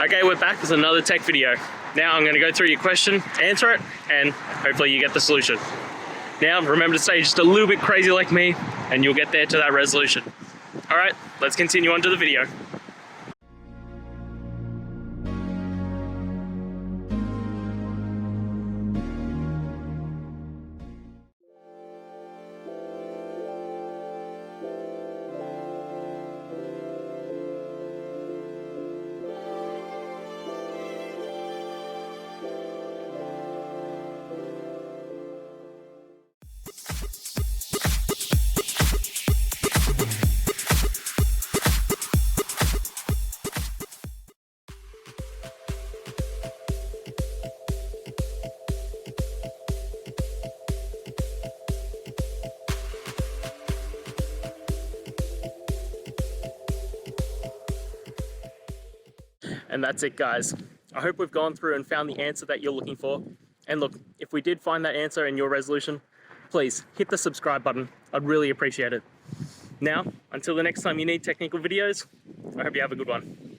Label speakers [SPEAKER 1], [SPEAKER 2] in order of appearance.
[SPEAKER 1] Okay, we're back with another tech video. Now I'm going to go through your question, answer it, and hopefully you get the solution. Now remember to stay just a little bit crazy like me, and you'll get there to that resolution. Alright, let's continue on to the video. And that's it, guys. I hope we've gone through and found the answer that you're looking for. And look, if we did find that answer in your resolution, please hit the subscribe button. I'd really appreciate it. Now, until the next time you need technical videos, I hope you have a good one.